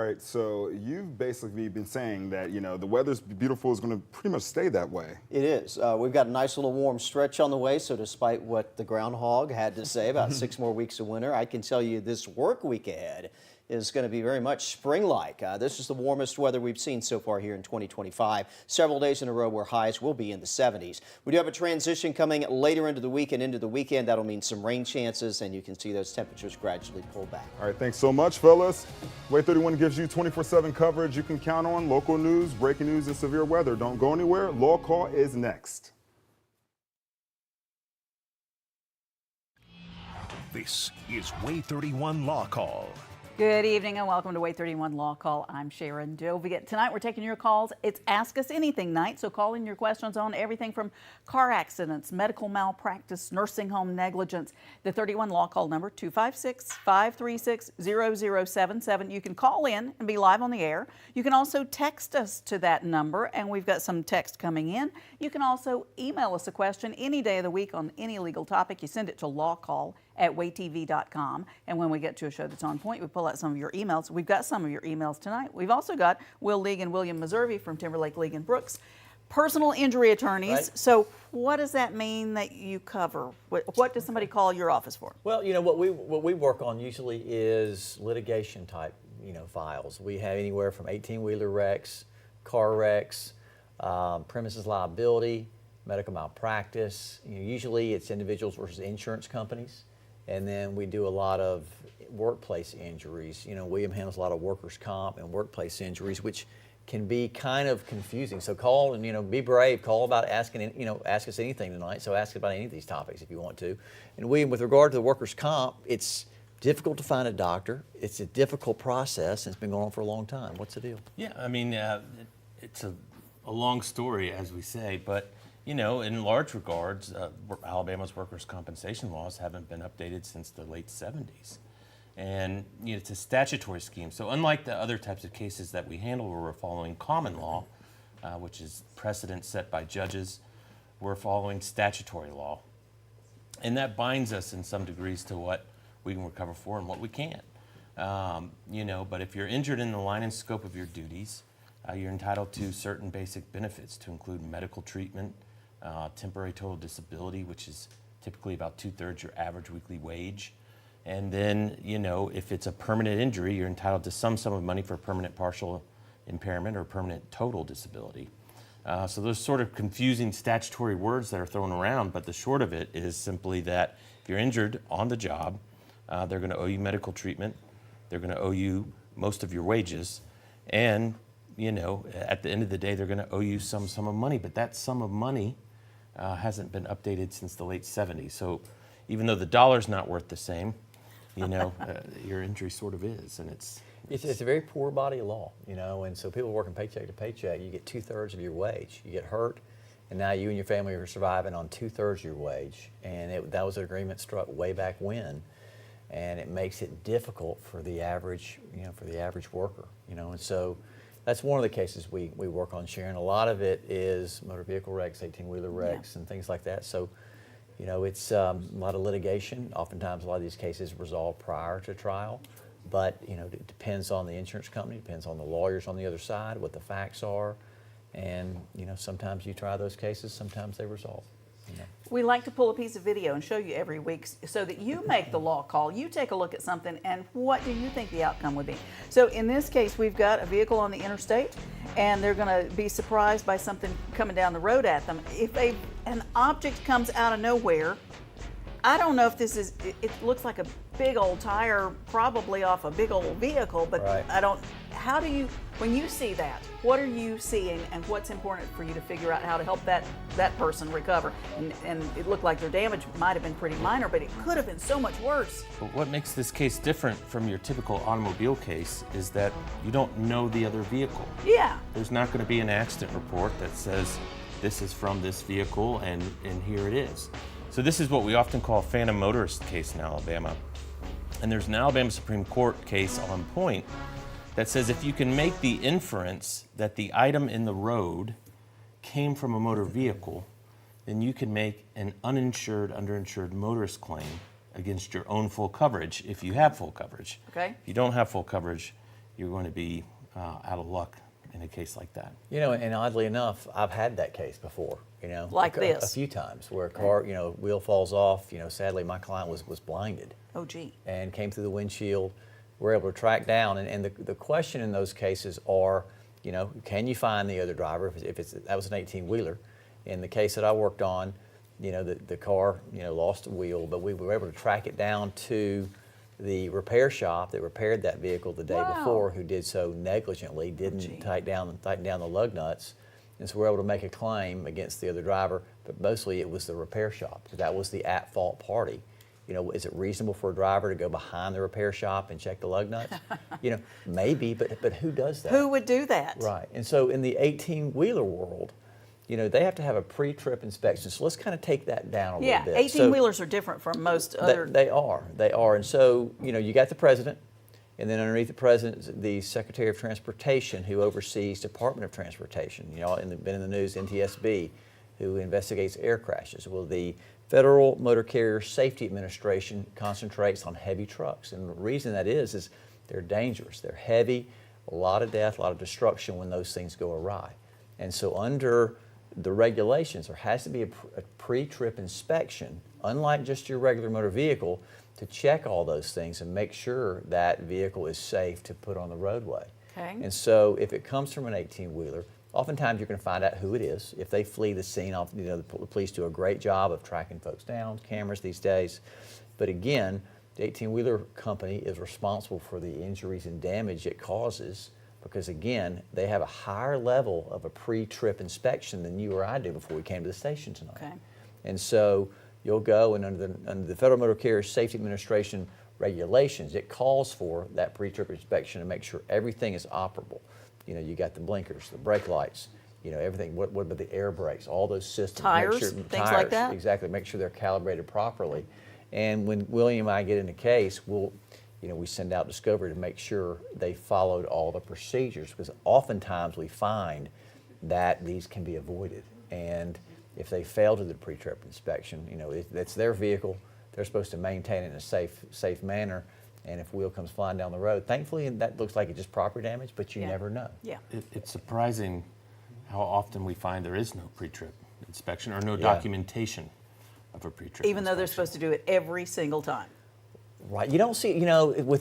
right, so you've basically been saying that, the weather's beautiful is going to pretty much stay that way. It is. We've got a nice little warm stretch on the way, so despite what the groundhog had to say about 6 more weeks of winter, I can tell you this work week ahead is going to be very much spring-like. This is the warmest weather we've seen so far here in 2025. Several days in a row where highs will be in the 70s. We do have a transition coming later into the week and into the weekend. That'll mean some rain chances, and you can see those temperatures gradually pull back. All right, thanks so much, fellas. WAAY 31 gives you 24/7 coverage you can count on. Local news, breaking news, and severe weather. Don't go anywhere. LawCall is next. This is WAAY 31 Law Call. Good evening and welcome to WAAY 31 Law Call. I'm Sharon, Doviet. Tonight we're taking your calls. It's Ask Us Anything night, so call in your questions on everything from car accidents, medical malpractice, nursing home negligence. The 31 Law Call number, 256-536-0077. You can call in and be live on the air. You can also text us to that number, and we've got some text coming in. You can also email us a question any day of the week on any legal topic. You send it to lawcall@waaytv.com, and when we get to a show that's on point, we pull out some of your emails. We've got some of your emails tonight. We've also got Will League and William Messervy from Timberlake League and Brooks, personal injury attorneys. Right. So what does that mean that you cover? What does somebody call your office for? Well, what we work on usually is litigation type, files. We have anywhere from 18-wheeler wrecks, car wrecks, premises liability, medical malpractice. Usually it's individuals versus insurance companies. And then we do a lot of workplace injuries. William handles a lot of workers' comp and workplace injuries, which can be kind of confusing. So call and, be brave. Call about ask us anything tonight. So ask about any of these topics if you want to. And William, with regard to the workers' comp, it's difficult to find a doctor. It's a difficult process, and it's been going on for a long time. What's the deal? Yeah, it's a long story, as we say, but in large regards, Alabama's workers' compensation laws haven't been updated since the late 70s. And it's a statutory scheme. So unlike the other types of cases that we handle where we're following common law, which is precedent set by judges, we're following statutory law. And that binds us in some degrees to what we can recover for and what we can't. But if you're injured in the line and scope of your duties, you're entitled to certain basic benefits to include medical treatment, temporary total disability, which is typically about 2/3 your average weekly wage. And then, if it's a permanent injury, you're entitled to some sum of money for permanent partial impairment or permanent total disability. So those sort of confusing statutory words that are thrown around, but the short of it is simply that if you're injured on the job, they're going to owe you medical treatment, they're going to owe you most of your wages, and at the end of the day, they're going to owe you some sum of money, but that sum of money hasn't been updated since the late 70s. So even though the dollar's not worth the same, your injury sort of is, and it's a very poor body of law, and so people working paycheck to paycheck, you get 2/3 of your wage. You get hurt, and now you and your family are surviving on 2/3 of your wage, and that was an agreement struck way back when, and it makes it difficult for the average, worker, and so that's one of the cases we work on, Sharon. A lot of it is motor vehicle wrecks, 18-wheeler wrecks, and things like that. So, it's a lot of litigation. Oftentimes, a lot of these cases resolve prior to trial, but it depends on the insurance company, depends on the lawyers on the other side, what the facts are, and sometimes you try those cases, sometimes they resolve. We like to pull a piece of video and show you every week so that you make the law call. You take a look at something and what do you think the outcome would be? So in this case, we've got a vehicle on the interstate and they're going to be surprised by something coming down the road at them. If an object comes out of nowhere, I don't know if it looks like a big old tire probably off a big old vehicle, but right. When you see that, what are you seeing and what's important for you to figure out how to help that person recover? And it looked like their damage might have been pretty minor, but it could have been so much worse. But what makes this case different from your typical automobile case is that you don't know the other vehicle. Yeah. There's not going to be an accident report that says this is from this vehicle and here it is. So this is what we often call a phantom motorist case in Alabama. And there's an Alabama Supreme Court case on point that says if you can make the inference that the item in the road came from a motor vehicle, then you can make an uninsured, underinsured motorist claim against your own full coverage if you have full coverage. Okay. If you don't have full coverage, you're going to be out of luck in a case like that. You know, and oddly enough, I've had that case before, you know. Like this? A few times where a car, you know, wheel falls off, you know, sadly my client was blinded. Oh, gee. And came through the windshield. We're able to track down, and the question in those cases are, you know, can you find the other driver if that was an 18-wheeler. In the case that I worked on, you know, the car, you know, lost a wheel, but we were able to track it down to the repair shop that repaired that vehicle the day before, who did so negligently, didn't tighten down the lug nuts, and so we're able to make a claim against the other driver. But mostly it was the repair shop. That was the at-fault party. You know, is it reasonable for a driver to go behind the repair shop and check the lug nuts? You know, maybe, but who does that? Who would do that? Right. And so in the 18-wheeler world, you know, they have to have a pre-trip inspection. So let's kind of take that down a little bit. 18-wheelers are different from most other. They are. And so, you know, you got the president, and then underneath the president is the Secretary of Transportation, who oversees Department of Transportation. You know, been in the news, NTSB, who investigates air crashes. Well, the Federal Motor Carrier Safety Administration concentrates on heavy trucks. And the reason that is they're dangerous. They're heavy, a lot of death, a lot of destruction when those things go awry. And so under the regulations, there has to be a pre-trip inspection, unlike just your regular motor vehicle, to check all those things and make sure that vehicle is safe to put on the roadway. Okay. And so if it comes from an 18-wheeler, oftentimes you're going to find out who it is. If they flee the scene, you know, the police do a great job of tracking folks down, cameras these days. But again, the 18-wheeler company is responsible for the injuries and damage it causes, because again, they have a higher level of a pre-trip inspection than you or I do before we came to the station tonight. Okay. And so you'll go, and under the Federal Motor Carrier Safety Administration regulations, it calls for that pre-trip inspection to make sure everything is operable. You know, you got the blinkers, the brake lights, you know, everything. What about the air brakes? All those systems. Tires, things like that? Exactly. Make sure they're calibrated properly. And when William and I get in a case, we send out discovery to make sure they followed all the procedures, because oftentimes we find that these can be avoided. And if they fail to do the pre-trip inspection, you know, it's their vehicle. They're supposed to maintain it in a safe manner. And if wheel comes flying down the road, thankfully that looks like it's just property damage, but you never know. Yeah. It's surprising how often we find there is no pre-trip inspection or no documentation of a pre-trip Even though they're supposed to do it every single time. Right. You don't see, you know, with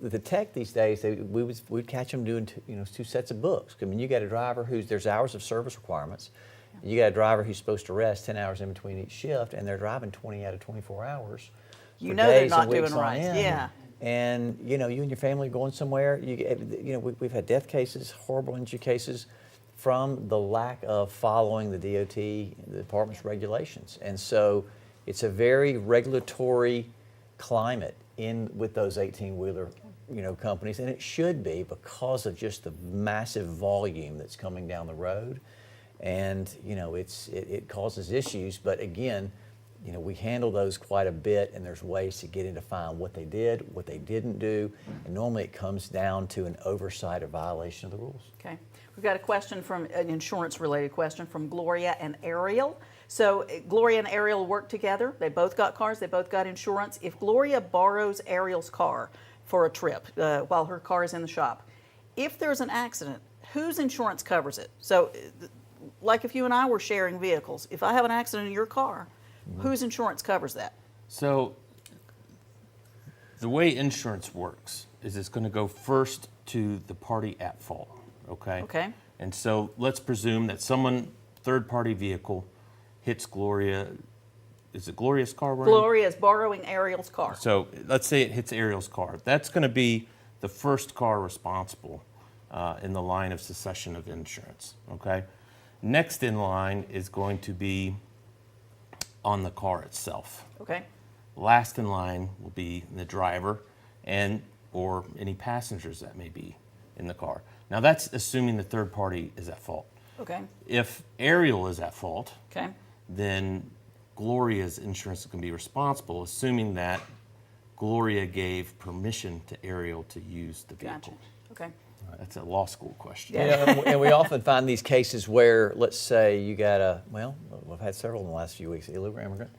the tech these days, we'd catch them doing two sets of books. I mean, you got a driver there's hours of service requirements. You got a driver who's supposed to rest 10 hours in between each shift, and they're driving 20 out of 24 hours. You know they're not doing right. Yeah. And you know, you and your family going somewhere. We've had death cases, horrible injury cases, from the lack of following the DOT, the department's regulations. And so, it's a very regulatory climate with those 18-wheeler, you know, companies, and it should be, because of just the massive volume that's coming down the road. And you know, it causes issues, but again, you know, we handle those quite a bit, and there's ways to get in to find what they did, what they didn't do, and normally it comes down to an oversight or violation of the rules. Okay. We've got an insurance-related question from Gloria and Ariel. So Gloria and Ariel work together. They both got cars. They both got insurance. If Gloria borrows Ariel's car for a trip while her car is in the shop, if there's an accident, whose insurance covers it? So, like if you and I were sharing vehicles, if I have an accident in your car, whose insurance covers that? So the way insurance works is it's going to go first to the party at fault, okay? Okay. And so let's presume that third-party vehicle, hits Gloria. Is it Gloria's car? Gloria is borrowing Ariel's car. So let's say it hits Ariel's car. That's going to be the first car responsible in the line of succession of insurance, okay? Next in line is going to be on the car itself. Okay. Last in line will be the driver or any passengers that may be in the car. Now that's assuming the third party is at fault. Okay. If Ariel is at fault, Okay. then Gloria's insurance can be responsible, assuming that Gloria gave permission to Ariel to use the vehicle. Gotcha. Okay. That's a law school question. Yeah. And we often find these cases where, let's say you got we've had several in the last few weeks, illegal immigrant,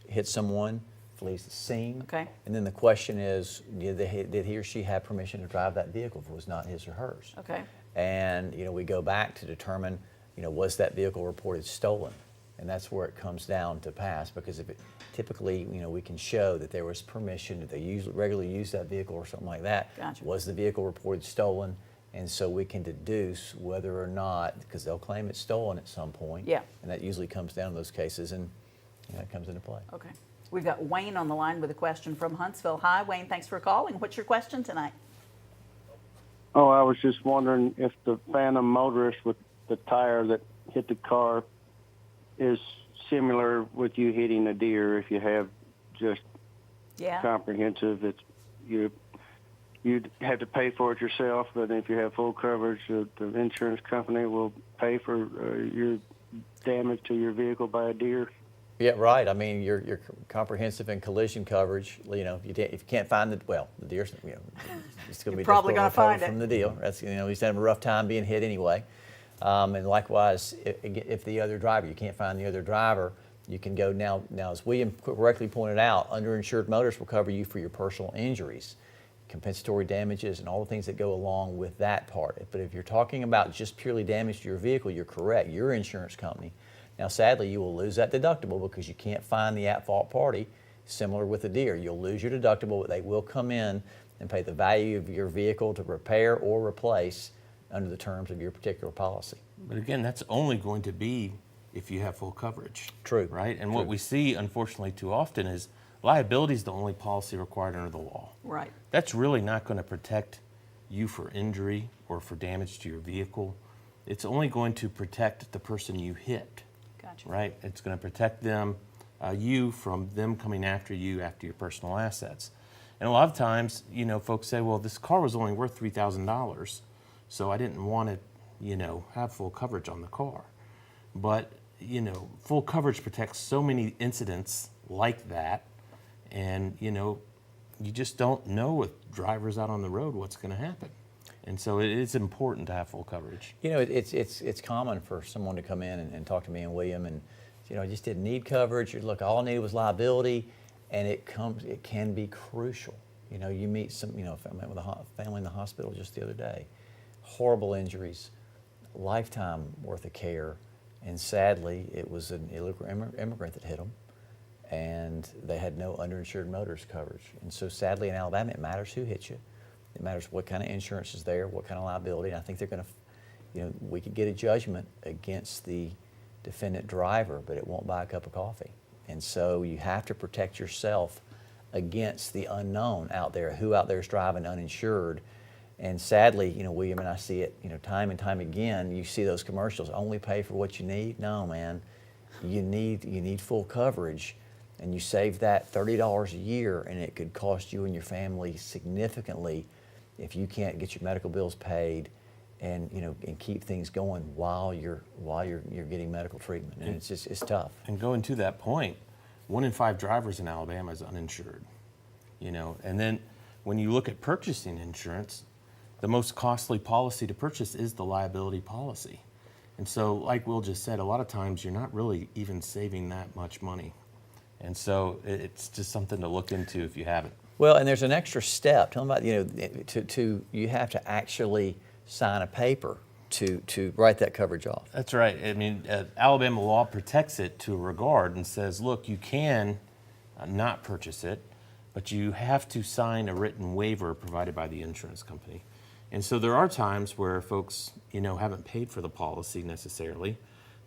hit someone, flees the scene. Okay. And then the question is, did he or she have permission to drive that vehicle if it was not his or hers? Okay. And we go back to determine, was that vehicle reported stolen? And that's where it comes down to pass, because if it typically, we can show that there was permission, that they regularly use that vehicle or something like that. Gotcha. Was the vehicle reported stolen? And so we can deduce whether or not, because they'll claim it's stolen at some point. Yeah. And that usually comes down to those cases, and it comes into play. Okay. We've got Wayne on the line with a question from Huntsville. Hi, Wayne. Thanks for calling. What's your question tonight? Oh, I was just wondering if the phantom motorist with the tire that hit the car is similar with you hitting a deer. If you have just Yeah. comprehensive, you'd have to pay for it yourself, but if you have full coverage, the insurance company will pay for your damage to your vehicle by a deer. Yeah, right. I mean, your comprehensive and collision coverage. If you can't find the deer's, it's going to be probably difficult gonna to recover find it. from the deal. That's he's having a rough time being hit anyway. And likewise, if the other driver, you can't find the other driver, you can go now. As William correctly pointed out, underinsured motorists will cover you for your personal injuries, compensatory damages, and all the things that go along with that part. But if you're talking about just purely damage to your vehicle, you're correct. Your insurance company. Now, sadly, you will lose that deductible because you can't find the at-fault party. Similar with the deer, you'll lose your deductible, but they will come in and pay the value of your vehicle to repair or replace under the terms of your particular policy. But again, that's only going to be if you have full coverage. True. Right? And what we see, unfortunately, too often is liability is the only policy required under the law. Right. That's really not going to protect you for injury or for damage to your vehicle. It's only going to protect the person you hit. Gotcha. Right? It's going to protect them, you from them coming after you after your personal assets. And a lot of times, folks say, well, this car was only worth $3,000, so I didn't want to, have full coverage on the car. But, full coverage protects so many incidents like that, and, you just don't know with drivers out on the road what's going to happen. And so it is important to have full coverage. It's common for someone to come in and talk to me and William, and I just didn't need coverage. Look, all I needed was liability, and it can be crucial. You meet some, I met with a family in the hospital just the other day, horrible injuries, lifetime worth of care, and sadly, it was an illegal immigrant that hit them, and they had no underinsured motorist coverage. And so sadly, in Alabama, it matters who hits you. It matters what kind of insurance is there, what kind of liability. And I think they're going to, we could get a judgment against the defendant driver, but it won't buy a cup of coffee. And so you have to protect yourself against the unknown out there, who out there is driving uninsured. And sadly, William and I see it, time and time again. You see those commercials, only pay for what you need. No, man, you need full coverage. And you save that $30 a year, and it could cost you and your family significantly if you can't get your medical bills paid, and and keep things going while you're getting medical treatment. And it's tough. And going to that point, 1 in 5 drivers in Alabama is uninsured. And then when you look at purchasing insurance, the most costly policy to purchase is the liability policy. And so, like Will just said, a lot of times you're not really even saving that much money. And so it's just something to look into if you haven't. Well, and there's an extra step. Tell them about, you have to actually sign a paper to write that coverage off. That's right. I mean, Alabama law protects it to a regard and says, look, you can not purchase it, but you have to sign a written waiver provided by the insurance company. And so there are times where folks, haven't paid for the policy necessarily,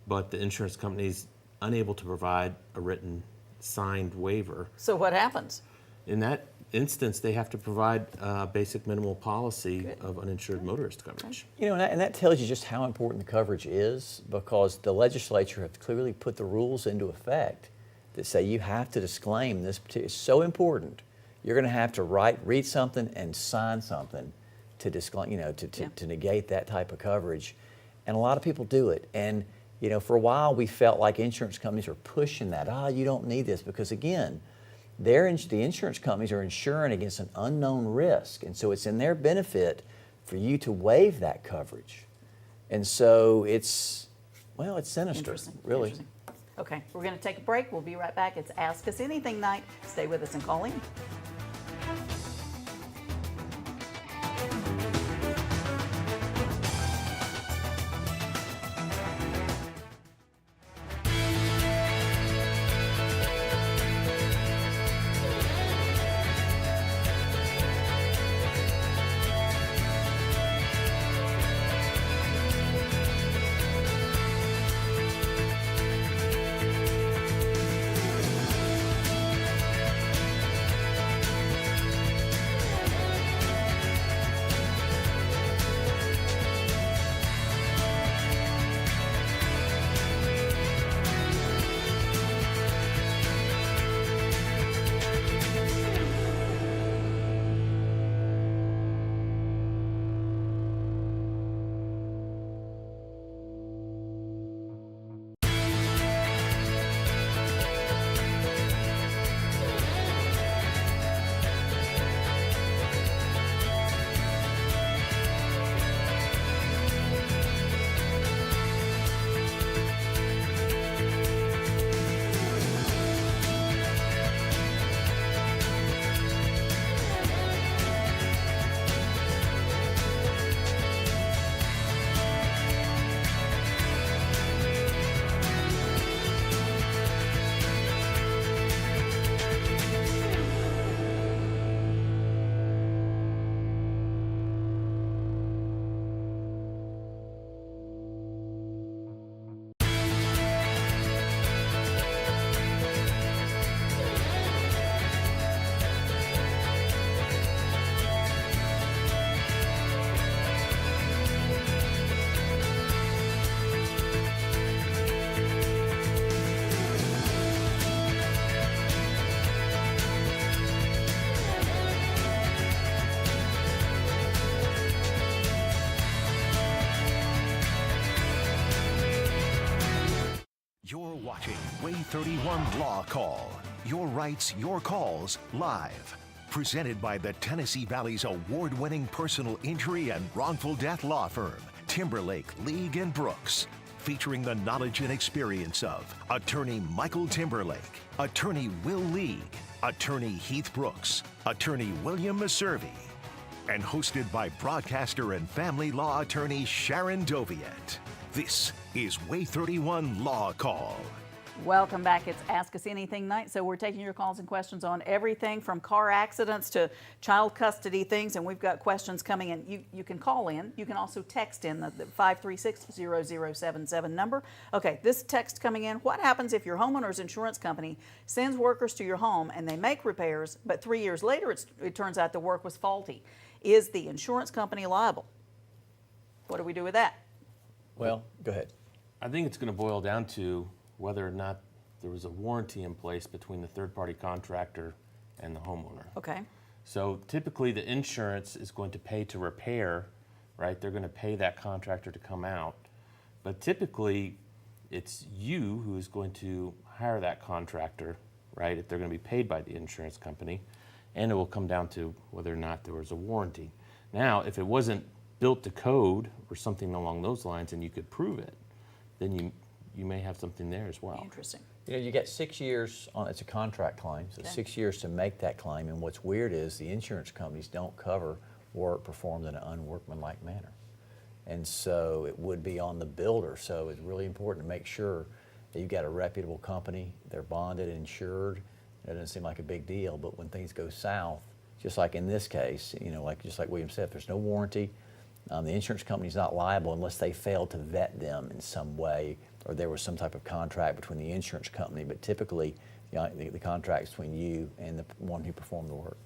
but the insurance company is unable to provide a written signed waiver. So what happens? In that instance, they have to provide a basic minimal policy of uninsured motorist coverage. And that tells you just how important the coverage is, because the legislature have clearly put the rules into effect that say you have to disclaim this. It's so important. You're going to have to read something and sign something to disclaim, to negate that type of coverage. And a lot of people do it. And for a while we felt like insurance companies were pushing that. You don't need this, because again, the insurance companies are insuring against an unknown risk, and so it's in their benefit for you to waive that coverage. And so it's sinister, Interesting. really. Interesting. Okay, we're going to take a break. We'll be right back. It's Ask Us Anything night. Stay with us and call in. You're watching WAAY 31 Law Call. Your rights, your calls, live. Presented by the Tennessee Valley's award-winning personal injury and wrongful death law firm, Timberlake, League & Brooks. Featuring the knowledge and experience of Attorney Michael Timberlake, Attorney Will League, Attorney Heath Brooks, Attorney William Messervy. And hosted by broadcaster and family law attorney Sharon Doviet. This is WAAY 31 Law Call. Welcome back. It's Ask Us Anything night. So we're taking your calls and questions on everything from car accidents to child custody things, and we've got questions coming in. You can call in. You can also text in the 536-0077 number. Okay, this text coming in. What happens if your homeowner's insurance company sends workers to your home and they make repairs, but 3 years later it turns out the work was faulty? Is the insurance company liable? What do we do with that? Well, go ahead. I think it's going to boil down to whether or not there was a warranty in place between the third-party contractor and the homeowner. Okay. So typically the insurance is going to pay to repair, right? They're going to pay that contractor to come out. But typically it's you who is going to hire that contractor, right? If they're going to be paid by the insurance company. And it will come down to whether or not there was a warranty. Now, if it wasn't built to code or something along those lines and you could prove it, then you may have something there as well. Interesting. You know, you get 6 years on, it's a contract claim, so 6 years to make that claim. And what's weird is the insurance companies don't cover work performed in an unworkmanlike manner. And so it would be on the builder. So it's really important to make sure that you've got a reputable company, they're bonded and insured. It doesn't seem like a big deal, but when things go south, just like in this case, you know, just like William said, if there's no warranty, the insurance company's not liable unless they failed to vet them in some way or there was some type of contract between the insurance company, but typically the contract's between you and the one who performed the work.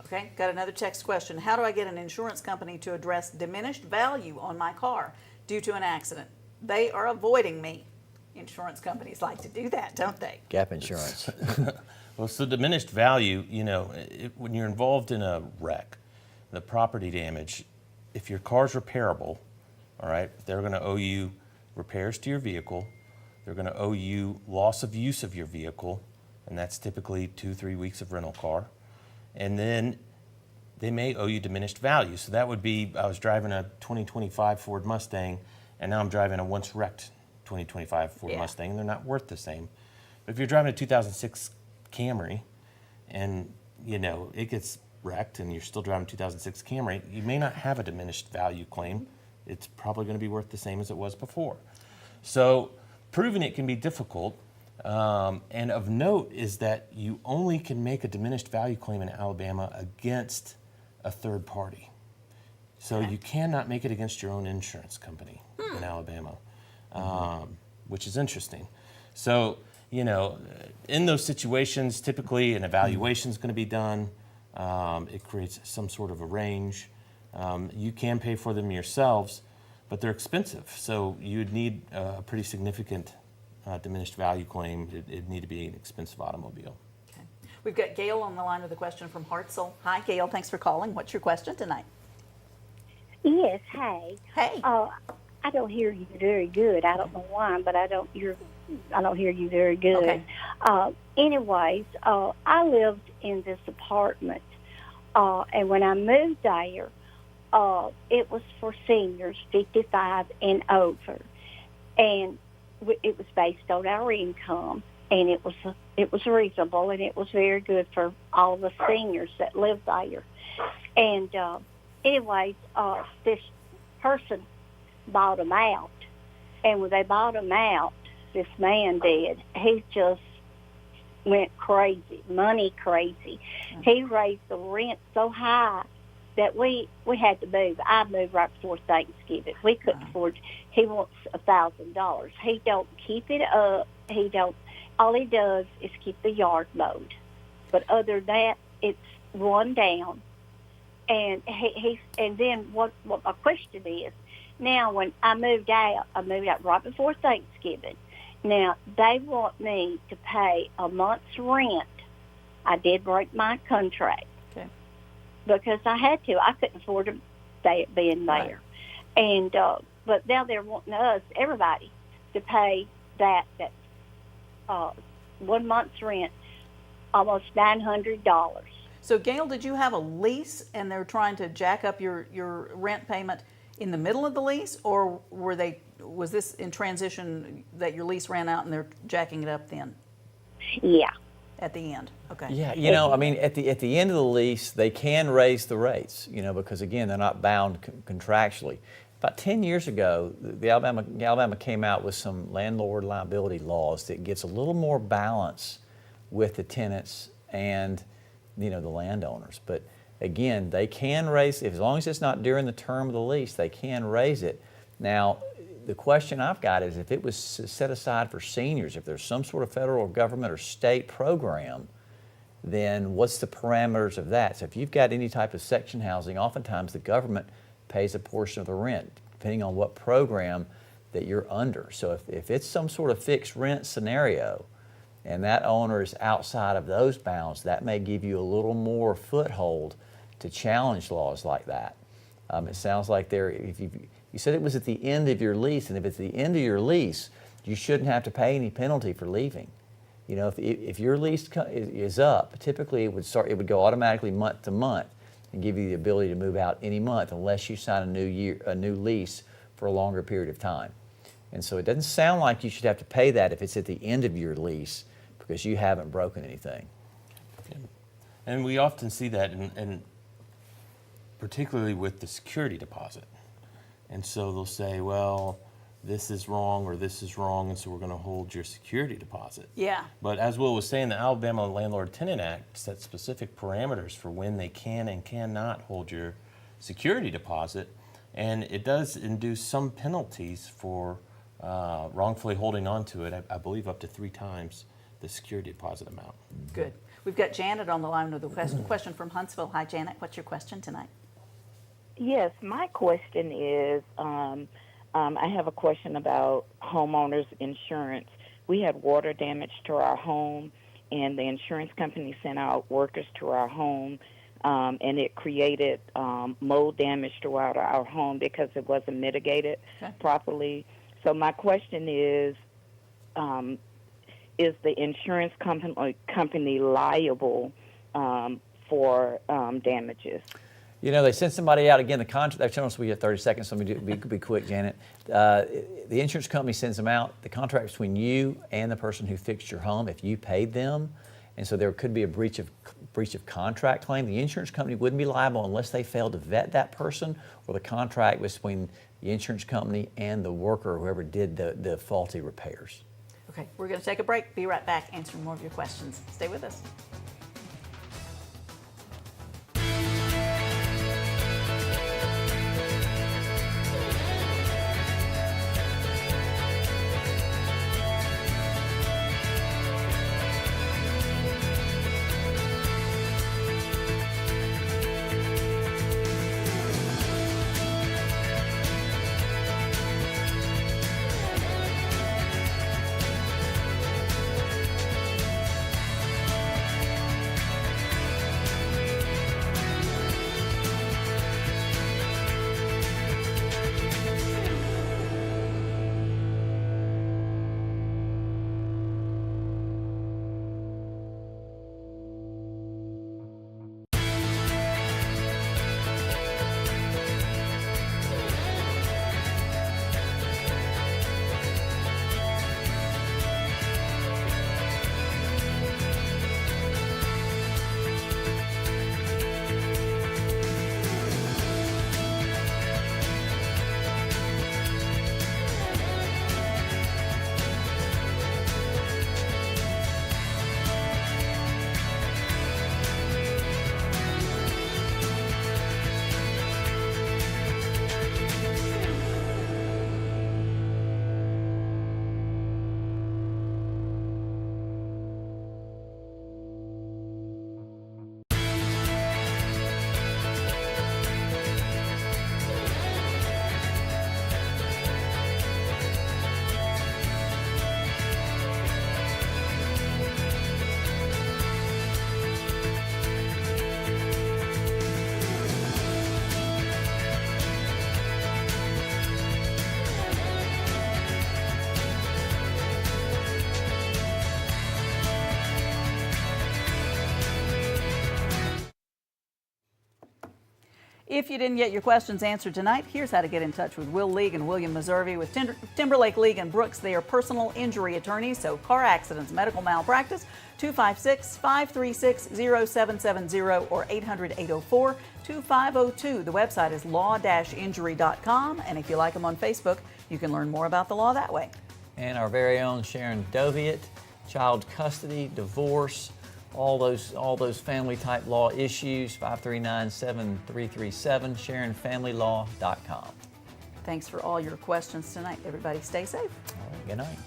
Okay, got another text question. How do I get an insurance company to address diminished value on my car due to an accident? They are avoiding me. Insurance companies like to do that, don't they? Gap insurance. Well, so diminished value, you know, when you're involved in a wreck, the property damage, if your car's repairable, all right, they're going to owe you repairs to your vehicle. They're going to owe you loss of use of your vehicle, and that's typically 2-3 weeks of rental car. And then they may owe you diminished value. So that would be, I was driving a 2025 Ford Mustang, and now I'm driving a once wrecked 2025 Ford Yeah. Mustang, and they're not worth the same. But if you're driving a 2006 Camry and, you know, it gets wrecked and you're still driving a 2006 Camry, you may not have a diminished value claim. It's probably going to be worth the same as it was before. So proving it can be difficult. And of note is that you only can make a diminished value claim in Alabama against a third party. So you cannot make it against your own insurance company in Alabama, which is interesting. So, you know, in those situations, typically an evaluation is going to be done. It creates some sort of a range. You can pay for them yourselves, but they're expensive. So you'd need a pretty significant diminished value claim. It'd need to be an expensive automobile. Okay. We've got Gail on the line with a question from Hartselle. Hi, Gail. Thanks for calling. What's your question tonight? Yes, hey. Hey. I don't hear you very good. I don't know why, but I don't hear you very good. Okay. Anyways, I lived in this apartment, and when I moved there, it was for seniors 55 and over, and it was based on our income, and it was reasonable, and it was very good for all the seniors that lived there. And anyways, this person bought them out, and when they bought them out, this man did. He just went crazy, money crazy. He raised the rent so high that we had to move. I moved right before Thanksgiving. We couldn't afford. He wants $1,000. He don't keep it up. He don't. All he does is keep the yard mowed. But other than that, it's run down. And and then what my question is, now when I moved out right before Thanksgiving. Now they want me to pay a month's rent. I did break my contract. Okay. Because I had to. I couldn't afford to stay being there. Right. And but now they're wanting us, everybody, to pay that 1 month's rent, almost $900. So, Gail, did you have a lease and they're trying to jack up your rent payment in the middle of the lease, or was this in transition that your lease ran out and they're jacking it up then? Yeah. At the end. Okay. Yeah, you know, I mean, at the end of the lease, they can raise the rates, you know, because again, they're not bound contractually. About 10 years ago, Alabama came out with some landlord liability laws that gets a little more balance with the tenants and, you know, the landowners. But again, they can raise, as long as it's not during the term of the lease, they can raise it. Now, the question I've got is if it was set aside for seniors, if there's some sort of federal government or state program, then what's the parameters of that? So if you've got any type of section housing, oftentimes the government pays a portion of the rent, depending on what program that you're under. So if it's some sort of fixed rent scenario and that owner is outside of those bounds, that may give you a little more foothold to challenge laws like that. It sounds like you said it was at the end of your lease, and if it's the end of your lease, you shouldn't have to pay any penalty for leaving. You know, if your lease is up, typically it would go automatically month to month and give you the ability to move out any month unless you sign a new lease for a longer period of time. And so it doesn't sound like you should have to pay that if it's at the end of your lease because you haven't broken anything. And we often see that, and particularly with the security deposit. And so they'll say, well, this is wrong or this is wrong, and so we're going to hold your security deposit. Yeah. But as Will was saying, the Alabama Landlord-Tenant Act sets specific parameters for when they can and cannot hold your security deposit, and it does induce some penalties for wrongfully holding on to it, I believe up to 3 times the security deposit amount. Good. We've got Janet on the line with a question from Huntsville. Hi, Janet. What's your question tonight? Yes, my question is, I have a question about homeowners insurance. We had water damage to our home, and the insurance company sent out workers to our home, and it created mold damage throughout our home because it wasn't mitigated properly. So my question is the insurance company liable for damages? You know, they send somebody out again. The contract. They're telling us we get 30 seconds. So let me be quick, Janet. The insurance company sends them out. The contract between you and the person who fixed your home. If you paid them, and so there could be a breach of contract claim. The insurance company wouldn't be liable unless they failed to vet that person, or the contract was between the insurance company and the worker, or whoever did the faulty repairs. Okay, we're going to take a break. Be right back answering more of your questions. Stay with us. If you didn't get your questions answered tonight, here's how to get in touch with Will League and William Messervy with Timberlake League and Brooks. They are personal injury attorneys, so car accidents, medical malpractice, 256-536-0770 or 800-804-2502. The website is law-injury.com, and if you like them on Facebook, you can learn more about the law that way. And our very own Sharon Doviet, child custody, divorce, all those family type law issues, 539-7337, SharonFamilyLaw.com. Thanks for all your questions tonight. Everybody stay safe. All right, good night.